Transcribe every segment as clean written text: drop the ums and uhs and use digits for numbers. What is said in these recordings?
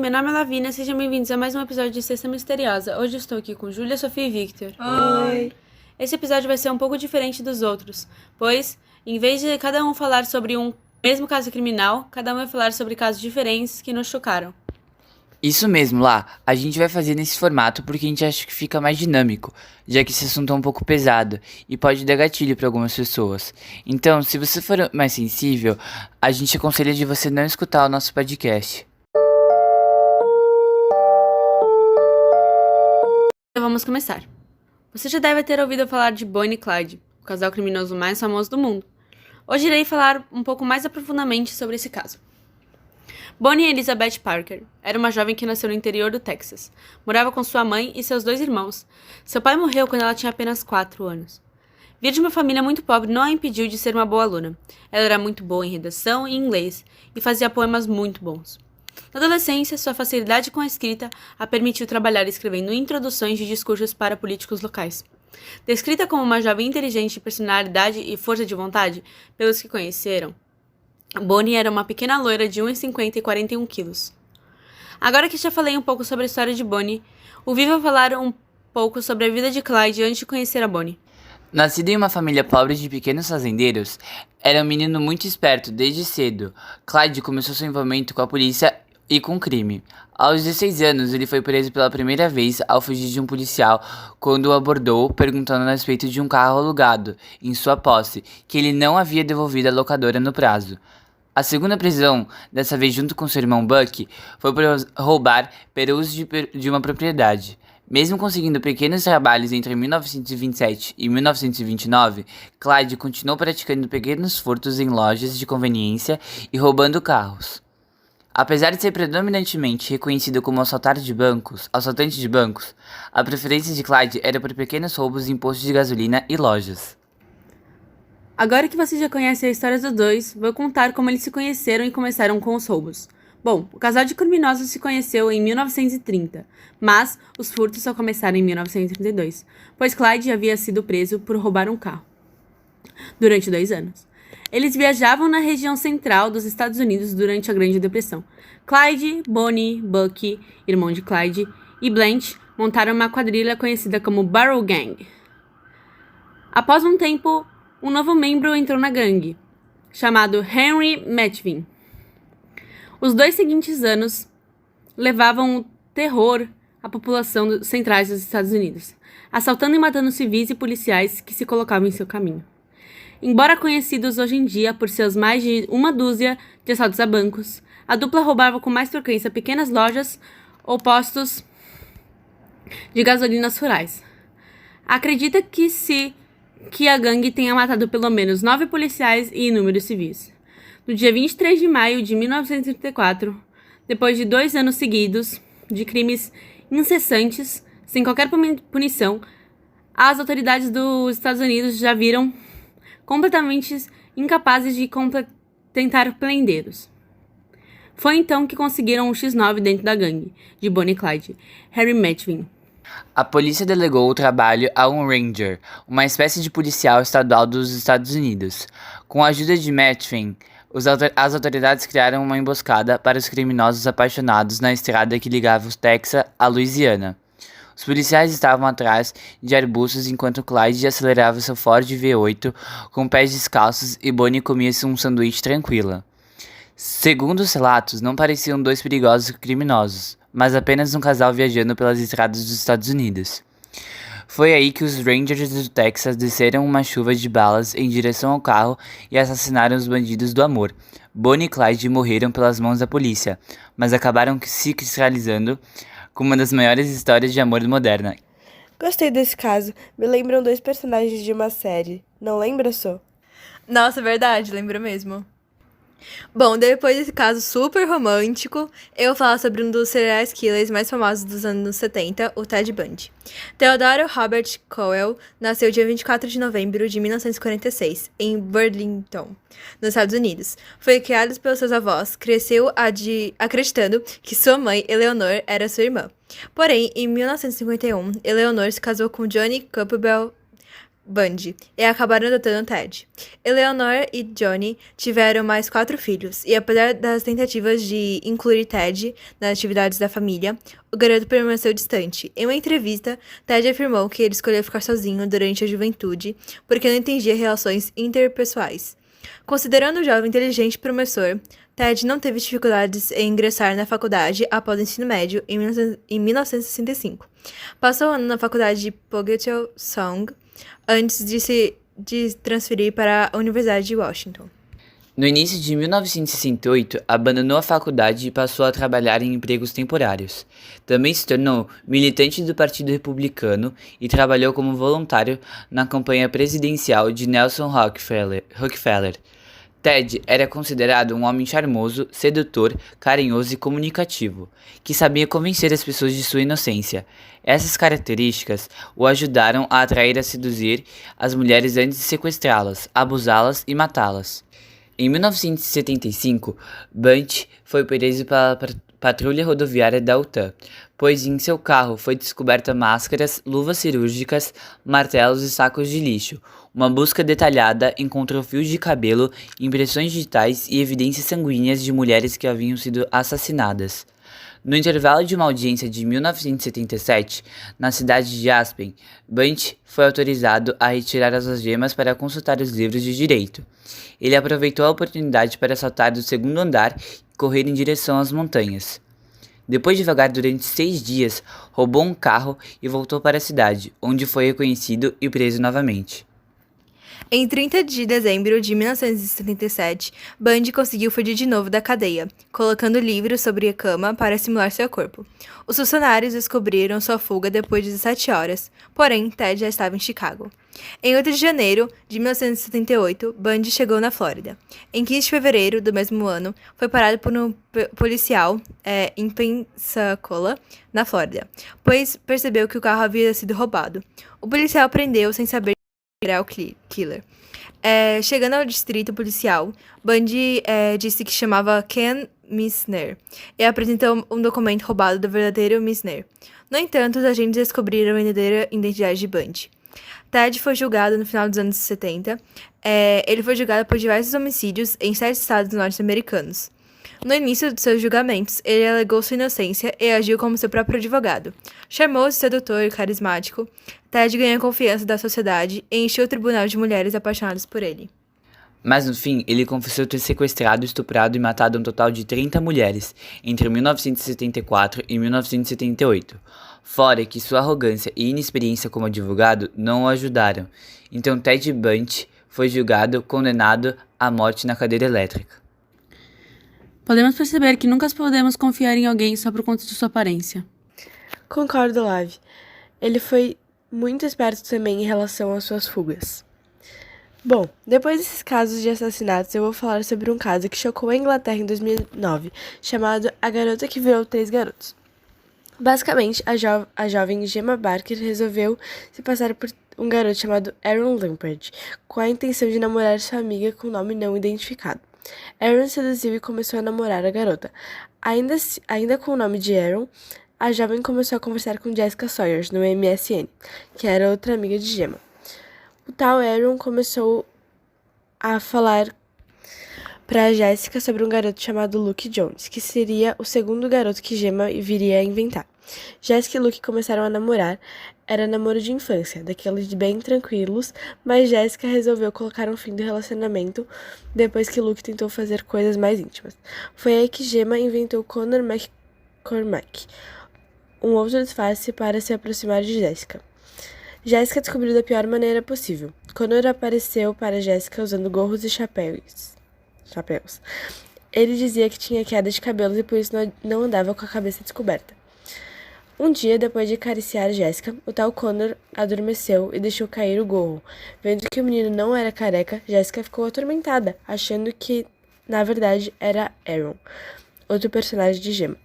meu nome é Lavínia, sejam bem-vindos a mais um episódio de Sexta Misteriosa. Hoje eu estou aqui com Júlia, Sofia e Victor. Oi! Esse episódio vai ser um pouco diferente dos outros, pois, em vez de cada um falar sobre um mesmo caso criminal, cada um vai falar sobre casos diferentes que nos chocaram. Isso mesmo, Lá. A gente vai fazer nesse formato porque a gente acha que fica mais dinâmico, já que esse assunto é um pouco pesado e pode dar gatilho para algumas pessoas. Então, se você for mais sensível, a gente aconselha de você não escutar o nosso podcast. Então vamos começar. Você já deve ter ouvido falar de Bonnie e Clyde, o casal criminoso mais famoso do mundo. Hoje irei falar um pouco mais aprofundadamente sobre esse caso. Bonnie Elizabeth Parker era uma jovem que nasceu no interior do Texas. Morava com sua mãe e seus 2 irmãos. Seu pai morreu quando ela tinha apenas 4 anos. Vir de uma família muito pobre não a impediu de ser uma boa aluna. Ela era muito boa em redação e inglês e fazia poemas muito bons. Na adolescência, sua facilidade com a escrita a permitiu trabalhar escrevendo introduções de discursos para políticos locais. Descrita como uma jovem inteligente de personalidade e força de vontade pelos que conheceram, Bonnie era uma pequena loira de 1,50 e 41 quilos. Agora que já falei um pouco sobre a história de Bonnie, o Viva falar um pouco sobre a vida de Clyde antes de conhecer a Bonnie. Nascido em uma família pobre de pequenos fazendeiros, era um menino muito esperto desde cedo. Clyde começou seu envolvimento com a polícia e com o crime. Aos 16 anos, ele foi preso pela primeira vez ao fugir de um policial quando o abordou perguntando a respeito de um carro alugado em sua posse, que ele não havia devolvido à locadora no prazo. A segunda prisão, dessa vez junto com seu irmão Buck, foi por roubar perus de uma propriedade. Mesmo conseguindo pequenos trabalhos entre 1927 e 1929, Clyde continuou praticando pequenos furtos em lojas de conveniência e roubando carros. Apesar de ser predominantemente reconhecido como assaltante de bancos, a preferência de Clyde era por pequenos roubos em postos de gasolina e lojas. Agora que você já conhece a história dos dois, vou contar como eles se conheceram e começaram com os roubos. Bom, o casal de criminosos se conheceu em 1930, mas os furtos só começaram em 1932, pois Clyde havia sido preso por roubar um carro durante 2 anos. Eles viajavam na região central dos Estados Unidos durante a Grande Depressão. Clyde, Bonnie, Buck, irmão de Clyde, e Blanche montaram uma quadrilha conhecida como Barrel Gang. Após um tempo, um novo membro entrou na gangue, chamado Henry Metvin. Os 2 seguintes anos levavam o terror à população centrais dos Estados Unidos, assaltando e matando civis e policiais que se colocavam em seu caminho. Embora conhecidos hoje em dia por seus mais de 1 dúzia de assaltos a bancos, a dupla roubava com mais frequência pequenas lojas ou postos de gasolinas rurais. Acredita que a gangue tenha matado pelo menos 9 policiais e inúmeros civis. No dia 23 de maio de 1934, depois de 2 anos seguidos de crimes incessantes, sem qualquer punição, as autoridades dos Estados Unidos já viram completamente incapazes de tentar prendê-los. Foi então que conseguiram um X9 dentro da gangue de Bonnie e Clyde, Henry Metvin. A polícia delegou o trabalho a um Ranger, uma espécie de policial estadual dos Estados Unidos. Com a ajuda de Metvin, as autoridades criaram uma emboscada para os criminosos apaixonados na estrada que ligava o Texas à Louisiana. Os policiais estavam atrás de arbustos enquanto Clyde acelerava seu Ford V8 com pés descalços e Bonnie comia um sanduíche tranquila. Segundo os relatos, não pareciam 2 perigosos criminosos, mas apenas um casal viajando pelas estradas dos Estados Unidos. Foi aí que os Rangers do Texas desceram uma chuva de balas em direção ao carro e assassinaram os bandidos do amor. Bonnie e Clyde morreram pelas mãos da polícia, mas acabaram se cristalizando como uma das maiores histórias de amor moderna. Gostei desse caso. Me lembram 2 personagens de uma série. Não lembra, Sô? Nossa, verdade, lembro mesmo. Bom, depois desse caso super romântico, eu vou falar sobre um dos serial killers mais famosos dos anos 70, o Ted Bundy. Theodore Robert Cowell nasceu dia 24 de novembro de 1946, em Burlington, nos Estados Unidos. Foi criado pelos seus avós, cresceu acreditando que sua mãe, Eleanor, era sua irmã. Porém, em 1951, Eleanor se casou com Johnny Campbell Bundy e acabaram adotando Ted. Eleanor e Johnny tiveram mais 4 filhos, e apesar das tentativas de incluir Ted nas atividades da família, o garoto permaneceu distante. Em uma entrevista, Ted afirmou que ele escolheu ficar sozinho durante a juventude porque não entendia relações interpessoais. Considerando o jovem inteligente e promissor, Ted não teve dificuldades em ingressar na faculdade após o ensino médio em 1965. Passou um ano na faculdade de Puget Sound antes de transferir para a Universidade de Washington. No início de 1968, abandonou a faculdade e passou a trabalhar em empregos temporários. Também se tornou militante do Partido Republicano e trabalhou como voluntário na campanha presidencial de Nelson Rockefeller. Ted era considerado um homem charmoso, sedutor, carinhoso e comunicativo, que sabia convencer as pessoas de sua inocência. Essas características o ajudaram a atrair e seduzir as mulheres antes de sequestrá-las, abusá-las e matá-las. Em 1975, Bundy foi preso pela patrulha rodoviária da Utah, pois em seu carro foi descoberta máscaras, luvas cirúrgicas, martelos e sacos de lixo. Uma busca detalhada encontrou fios de cabelo, impressões digitais e evidências sanguíneas de mulheres que haviam sido assassinadas. No intervalo de uma audiência de 1977, na cidade de Aspen, Bundy foi autorizado a retirar as algemas para consultar os livros de direito. Ele aproveitou a oportunidade para saltar do segundo andar e correr em direção às montanhas. Depois de vagar durante 6 dias, roubou um carro e voltou para a cidade, onde foi reconhecido e preso novamente. Em 30 de dezembro de 1977, Bundy conseguiu fugir de novo da cadeia, colocando livros sobre a cama para simular seu corpo. Os funcionários descobriram sua fuga depois de 17 horas, porém Ted já estava em Chicago. Em 8 de janeiro de 1978, Bundy chegou na Flórida. Em 15 de fevereiro do mesmo ano, foi parado por um policial em Pensacola, na Flórida, pois percebeu que o carro havia sido roubado. O policial prendeu sem saber serial killer. Chegando ao distrito policial, Bundy disse que chamava Ken Missner e apresentou um documento roubado do verdadeiro Missner. No entanto, os agentes descobriram a verdadeira identidade de Bundy. Ted foi julgado no final dos anos 70. Ele foi julgado por diversos homicídios em 7 estados norte-americanos. No início de seus julgamentos, ele alegou sua inocência e agiu como seu próprio advogado. Charmoso, sedutor e carismático, Ted ganhou a confiança da sociedade e encheu o tribunal de mulheres apaixonadas por ele. Mas no fim, ele confessou ter sequestrado, estuprado e matado um total de 30 mulheres entre 1974 e 1978. Fora que sua arrogância e inexperiência como advogado não o ajudaram. Então Ted Bundy foi julgado, condenado à morte na cadeira elétrica. Podemos perceber que nunca podemos confiar em alguém só por conta de sua aparência. Concordo, Lave. Ele foi muito esperto também em relação às suas fugas. Bom, depois desses casos de assassinatos, eu vou falar sobre um caso que chocou a Inglaterra em 2009, chamado A Garota que Virou 3 Garotos. Basicamente, a jovem Gemma Barker resolveu se passar por um garoto chamado Aaron Lampard, com a intenção de namorar sua amiga com nome não identificado. Aaron seduziu e começou a namorar a garota. Ainda com o nome de Aaron, a jovem começou a conversar com Jessica Sawyers no MSN, que era outra amiga de Gemma. O tal Aaron começou a falar para Jessica sobre um garoto chamado Luke Jones, que seria o segundo garoto que Gemma viria a inventar. Jessica e Luke começaram a namorar. Era namoro de infância, daqueles bem tranquilos, mas Jessica resolveu colocar um fim do relacionamento depois que Luke tentou fazer coisas mais íntimas. Foi aí que Gemma inventou Connor McCormack, um outro disfarce para se aproximar de Jessica. Jessica descobriu da pior maneira possível. Connor apareceu para Jessica usando gorros e chapéus. Ele dizia que tinha queda de cabelos e por isso não andava com a cabeça descoberta. Um dia, depois de acariciar Jessica, o tal Connor adormeceu e deixou cair o gorro. Vendo que o menino não era careca, Jessica ficou atormentada, achando que, na verdade, era Aaron, outro personagem de Gemma.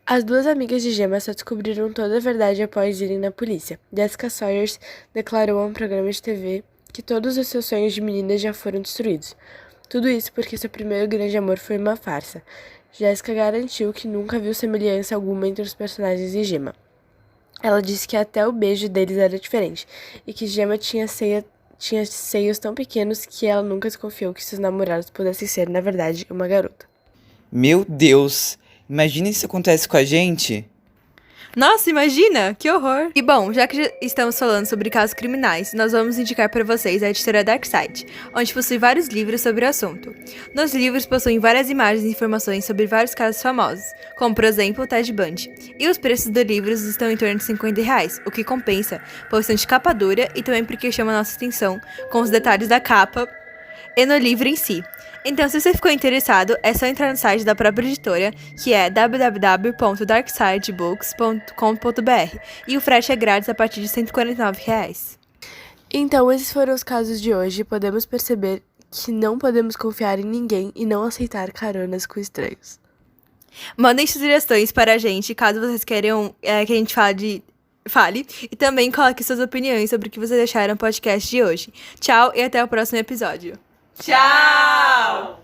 As duas amigas de Gemma só descobriram toda a verdade após irem na polícia. Jessica Sawyers declarou a um programa de TV que todos os seus sonhos de menina já foram destruídos. Tudo isso porque seu primeiro grande amor foi uma farsa. Jessica garantiu que nunca viu semelhança alguma entre os personagens de Gemma. Ela disse que até o beijo deles era diferente e que Gemma tinha seios tão pequenos que ela nunca desconfiou que seus namorados pudessem ser, na verdade, uma garota. Meu Deus, imagina se isso acontece com a gente. Nossa, imagina! Que horror! E bom, já que já estamos falando sobre casos criminais, nós vamos indicar para vocês a editora Darkside, onde possui vários livros sobre o assunto. Nos livros possuem várias imagens e informações sobre vários casos famosos, como por exemplo o Ted Bundy. E os preços dos livros estão em torno de R$50, o que compensa, pois são de capa dura e também porque chama nossa atenção com os detalhes da capa e no livro em si. Então, se você ficou interessado, é só entrar no site da própria editora, que é www.darksidebooks.com.br, e o frete é grátis a partir de R$149. Então, esses foram os casos de hoje. Podemos perceber que não podemos confiar em ninguém e não aceitar caronas com estranhos. Mandem sugestões para a gente, caso vocês queiram que a gente fale, e também coloque suas opiniões sobre o que vocês acharam do podcast de hoje. Tchau e até o próximo episódio. Tchau!